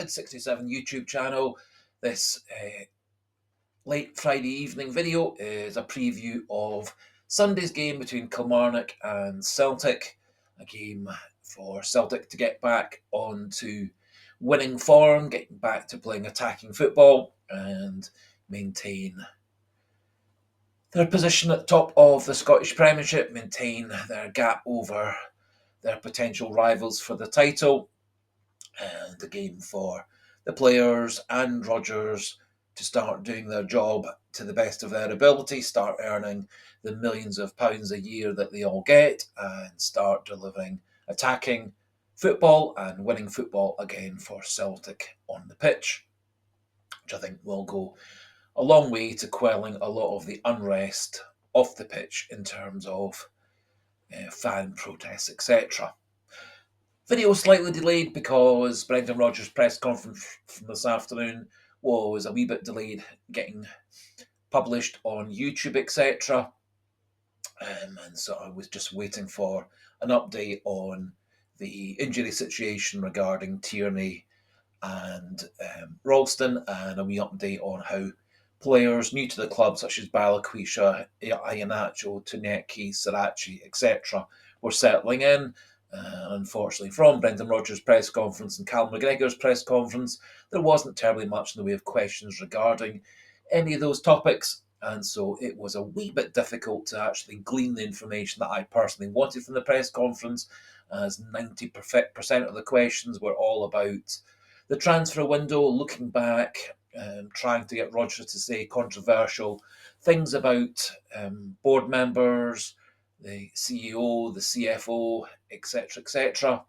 Solid 67 YouTube channel. This late Friday evening video is a preview of Sunday's game between Kilmarnock and Celtic, a game for Celtic to get back onto winning form, getting back to playing attacking football and maintain their position at the top of the Scottish Premiership, maintain their gap over their potential rivals for the title, and a game for the players and Rodgers to start doing their job to the best of their ability, start earning the millions of pounds a year that they all get, and start delivering attacking football and winning football again for Celtic on the pitch, which I think will go a long way to quelling a lot of the unrest off the pitch in terms of fan protests, etc. Video slightly delayed because Brendan Rodgers' press conference from this afternoon was a wee bit delayed getting published on YouTube, etc. And so I was just waiting for an update on the injury situation regarding Tierney and Ralston, and a wee update on how players new to the club, such as Balakwisha, Iheanacho, Tuneki, Sirachi, etc., were settling in. Unfortunately, from Brendan Rodgers' press conference and Cal McGregor's press conference, there wasn't terribly much in the way of questions regarding any of those topics, and so it was a wee bit difficult to actually glean the information that I personally wanted from the press conference, as 90% of the questions were all about the transfer window, looking back, trying to get Rodgers to say controversial things about board members, the CEO, the CFO, etc.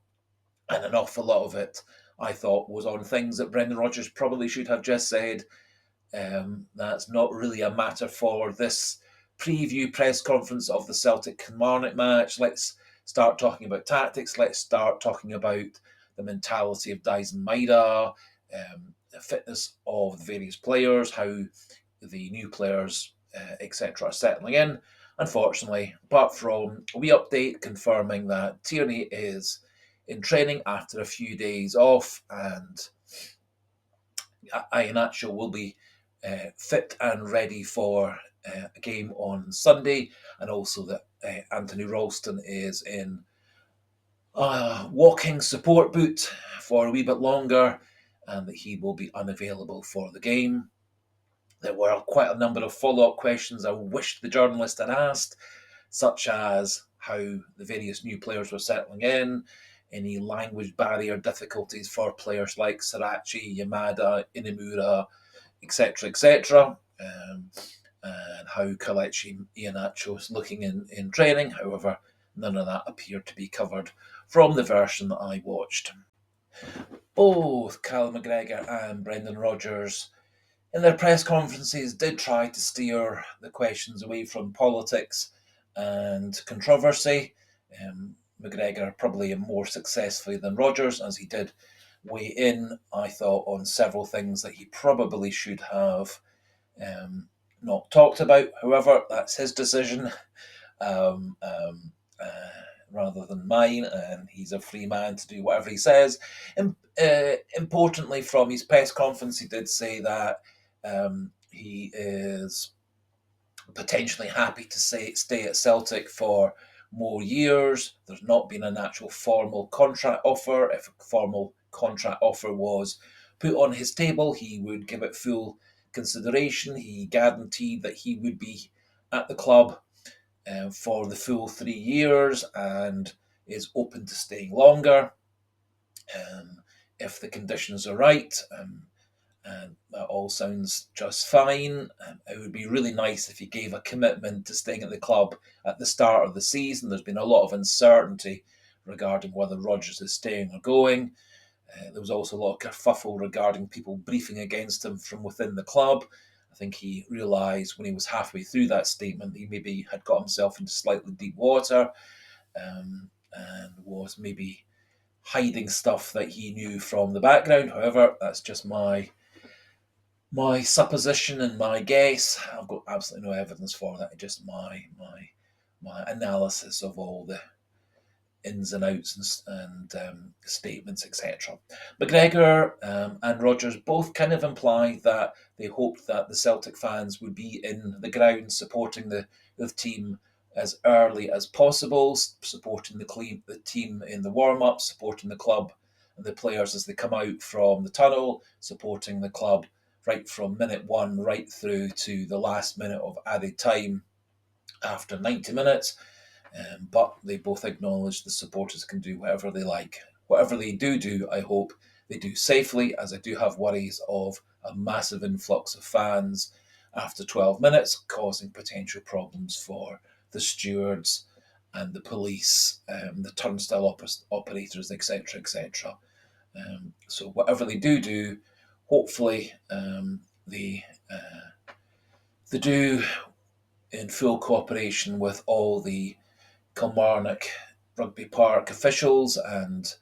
And an awful lot of it, I thought, was on things that Brendan Rodgers probably should have just said. That's not really a matter for this preview press conference of the Celtic Kilmarnock match. Let's start talking about tactics. Let's start talking about the mentality of Dyson Maeda, the fitness of the various players, how the new players, etc., are settling in. Unfortunately, apart from a wee update confirming that Tierney is in training after a few days off, and Iheanacho will be fit and ready for a game on Sunday, and also that Anthony Ralston is in a walking support boot for a wee bit longer, and that he will be unavailable for the game. There were quite a number of follow-up questions I wished the journalist had asked, such as how the various new players were settling in, any language barrier difficulties for players like Sirachi, Maeda, Inamura, etc., and how Kelechi Iheanacho is looking in training. However, none of that appeared to be covered from the version that I watched. Both Cal McGregor and Brendan Rodgers, in their press conferences, did try to steer the questions away from politics and controversy. McGregor probably more successfully than Rodgers, as he did weigh in, I thought, on several things that he probably should have not talked about. However, that's his decision um, um, rather than mine, and he's a free man to do whatever he says. Importantly, from his press conference, he did say that he is potentially happy to stay at Celtic for more years. There's not been an actual formal contract offer. If a formal contract offer was put on his table, he would give it full consideration. He guaranteed that he would be at the club for the full 3 years and is open to staying longer if the conditions are right. And that all sounds just fine. It would be really nice if he gave a commitment to staying at the club at the start of the season. There's been a lot of uncertainty regarding whether Rodgers is staying or going. There was also a lot of kerfuffle regarding people briefing against him from within the club. I think he realised when he was halfway through that statement that he maybe had got himself into slightly deep water, and was maybe hiding stuff that he knew from the background. However, that's just my supposition and my guess. I've got absolutely no evidence for that. Just my analysis of all the ins and outs and statements, etc. McGregor and Rodgers both kind of implied that they hoped that the Celtic fans would be in the ground supporting the team as early as possible, supporting the team in the warm-up, supporting the club and the players as they come out from the tunnel, supporting the club right from minute one right through to the last minute of added time after 90 minutes. But they both acknowledge the supporters can do whatever they like. Whatever they do, I hope they do safely, as I do have worries of a massive influx of fans after 12 minutes, causing potential problems for the stewards and the police, the turnstile operators, etc., etc. So whatever they do, hopefully they do in full cooperation with all the Kilmarnock Rugby Park officials and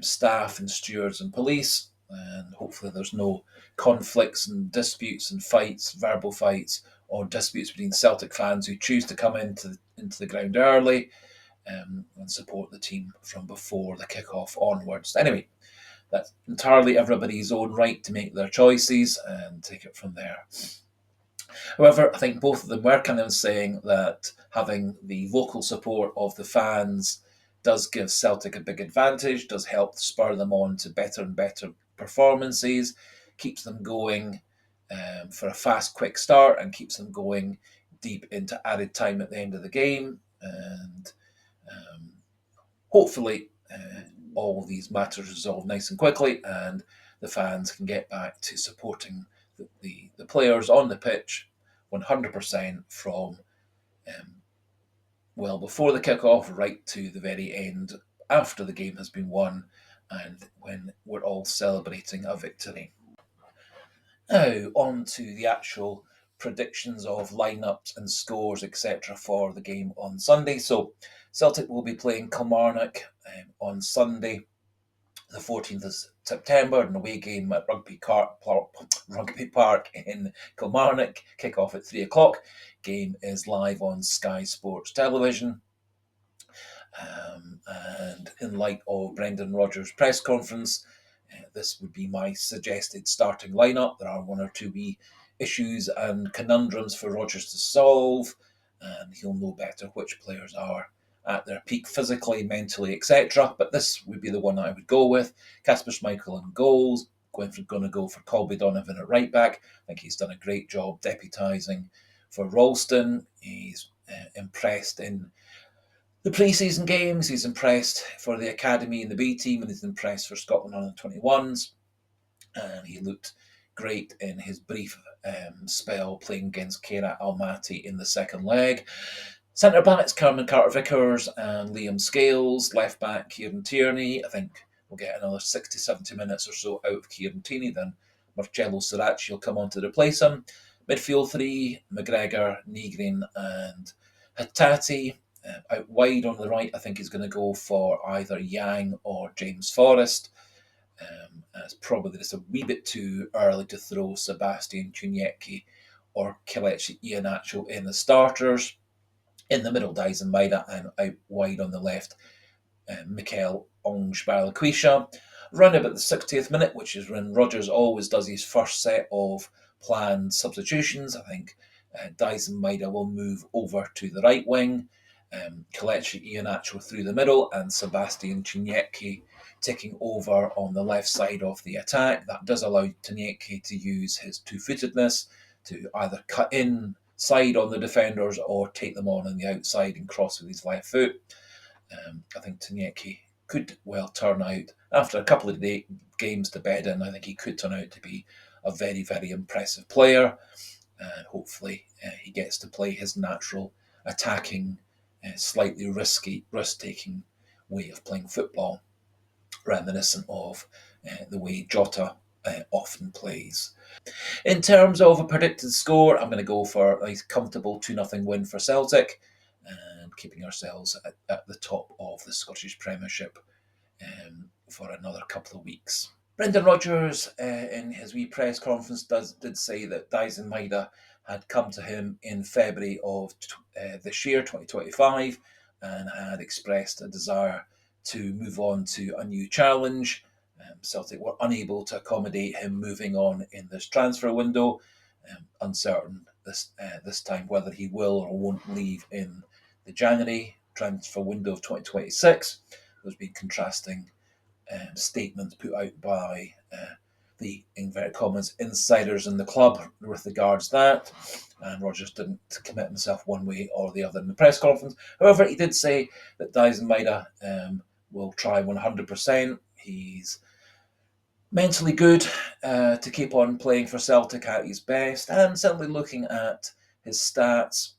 staff and stewards and police. And hopefully there's no conflicts and disputes and fights, verbal fights, or disputes between Celtic fans who choose to come into the ground early and support the team from before the kick-off onwards. Anyway, that's entirely everybody's own right to make their choices and take it from there. However, I think both of them were kind of saying that having the vocal support of the fans does give Celtic a big advantage, does help spur them on to better and better performances, keeps them going for a fast, quick start, and keeps them going deep into added time at the end of the game. And hopefully, all these matters resolve nice and quickly, and the fans can get back to supporting the players on the pitch 100% from well before the kick-off right to the very end after the game has been won and when we're all celebrating a victory. Now, on to the actual predictions of lineups and scores, etc., for the game on Sunday. So, Celtic will be playing Kilmarnock on Sunday, the 14th of September, an away game at Rugby Park in Kilmarnock. Kick off at 3 o'clock. Game is live on Sky Sports Television. And in light of Brendan Rodgers' press conference, this would be my suggested starting lineup. There are one or two wee issues and conundrums for Rodgers to solve, and he'll know better which players are at their peak physically, mentally, etc. But this would be the one I would go with. Kasper Schmeichel in goals. Going to go for Colby Donovan at right back. I think he's done a great job deputising for Ralston. He's impressed in the pre-season games. He's impressed for the academy and the B team, and he's impressed for Scotland under 21s. And he looked great in his brief spell playing against Kera Almaty in the second leg. Centre backs, Cameron Carter-Vickers and Liam Scales. Left back, Kieran Tierney. I think we'll get another 60, 70 minutes or so out of Kieran Tierney. Then Marcello Sirachi will come on to replace him. Midfield three, McGregor, Negrin and Hattati. Out wide on the right, I think he's going to go for either Yang or James Forrest. It's probably just a wee bit too early to throw Sebastian Chuniecki or Kelechi Iheanacho in the starters. In the middle, Dyson Maeda, and out wide on the left, Mikel Onge-Barlaquisha. Round about the 60th minute, which is when Rodgers always does his first set of planned substitutions, I think Dyson Maeda will move over to the right wing. Kelechi Iheanacho through the middle, and Sebastian Chuniecki taking over on the left side of the attack. That does allow Chuniecki to use his two-footedness to either cut inside on the defenders or take them on the outside and cross with his left foot. I think Chuniecki could well turn out, after a couple of games to bed in, I think he could turn out to be a very, very impressive player. And hopefully he gets to play his natural attacking, slightly risk-taking way of playing football, reminiscent of the way Jota often plays. In terms of a predicted score, I'm going to go for a comfortable 2-0 win for Celtic and keeping ourselves at the top of the Scottish Premiership for another couple of weeks. Brendan Rodgers, in his wee press conference, did say that Dyson Maeda had come to him in February of this year, 2025, and had expressed a desire to move on to a new challenge. Celtic were unable to accommodate him moving on in this transfer window. Uncertain this time whether he will or won't leave in the January transfer window of 2026. There's been contrasting statements put out by the inverted commas insiders in the club with regards to that. And Rodgers didn't commit himself one way or the other in the press conference. However, he did say that Maeda will try 100%. He's mentally good to keep on playing for Celtic at his best, and certainly looking at his stats,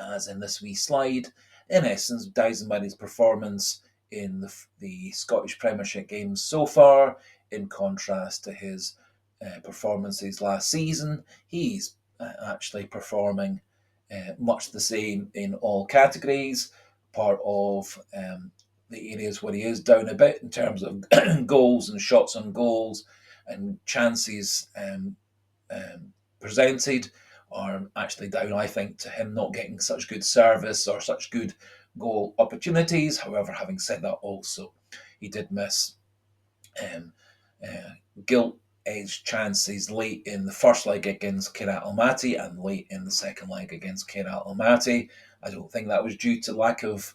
as in this wee slide, in essence, Maeda's performance in the Scottish Premiership games so far, in contrast to his performances last season, he's actually performing much the same in all categories. Part of the areas where he is down a bit in terms of goals and shots on goals and chances presented are actually down, I think, to him not getting such good service or such good goal opportunities. However, having said that, also he did miss gilt-edged chances late in the first leg against Kirat Almaty and late in the second leg against Kirat Almaty. I don't think that was due to lack of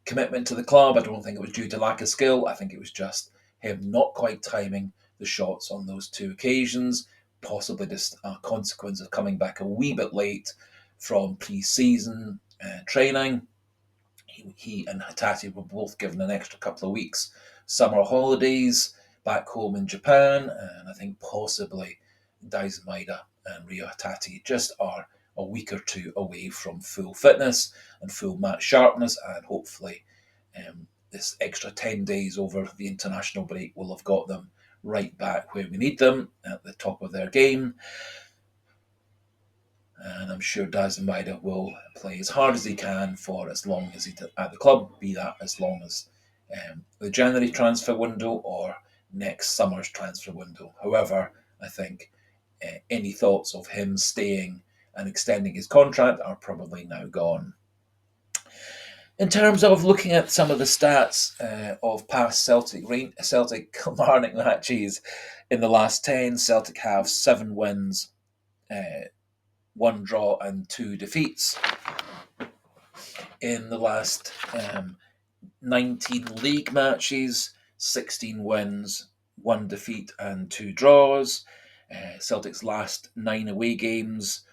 commitment to the club. I don't think it was due to lack of skill. I think it was just him not quite timing the shots on those two occasions, possibly just a consequence of coming back a wee bit late from pre-season training. He and Hatate were both given an extra couple of weeks summer holidays back home in Japan, and I think possibly Daisen Maeda and Rio Hatate just are a week or two away from full fitness and full match sharpness, and hopefully this extra 10 days over the international break will have got them right back where we need them, at the top of their game. And I'm sure Daisen Maeda will play as hard as he can for as long as he's at the club, be that as long as the January transfer window or next summer's transfer window. However, I think any thoughts of him staying and extending his contract are probably now gone. In terms of looking at some of the stats of past Celtic Kilmarnock matches in the last 10, Celtic have 7 wins, 1 draw and 2 defeats. In the last 19 league matches, 16 wins, 1 defeat and 2 draws. Celtic's last 9 away games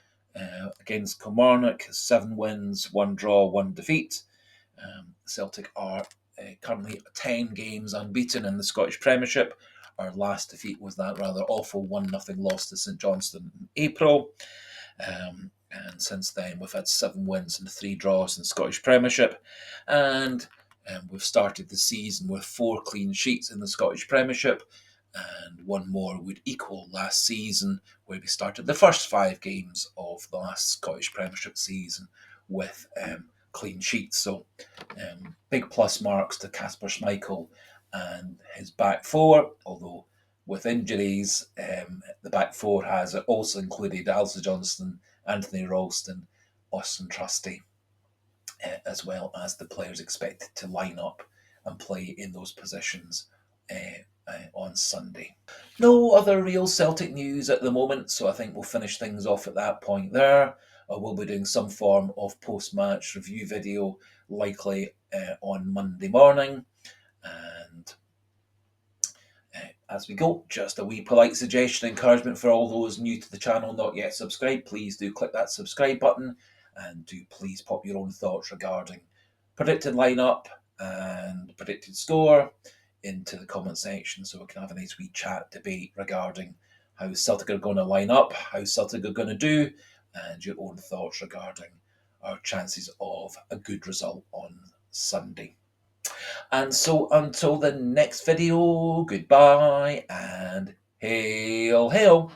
against Kilmarnock, 7 wins, 1 draw, 1 defeat. Celtic are currently 10 games unbeaten in the Scottish Premiership. Our last defeat was that rather awful 1-0 loss to St Johnstone in April. And since then, we've had 7 wins and 3 draws in the Scottish Premiership. And we've started the season with 4 clean sheets in the Scottish Premiership. And 1 more would equal last season, where we started the first 5 games of the last Scottish Premiership season with clean sheets. So big plus marks to Kasper Schmeichel and his back 4, although with injuries, the back 4 has also included Alistair Johnston, Anthony Ralston, Austin Trusty, as well as the players expected to line up and play in those positions on Sunday. No other real Celtic news at the moment, so I think we'll finish things off at that point there. We'll be doing some form of post-match review video, likely on Monday morning. And as we go, just a wee polite suggestion, encouragement for all those new to the channel not yet subscribed. Please do click that subscribe button, and do please pop your own thoughts regarding predicted lineup and predicted score into the comment section, so we can have a nice wee chat debate regarding how Celtic are going to line up, how Celtic are going to do, and your own thoughts regarding our chances of a good result on Sunday. And so until the next video, goodbye and hail, hail.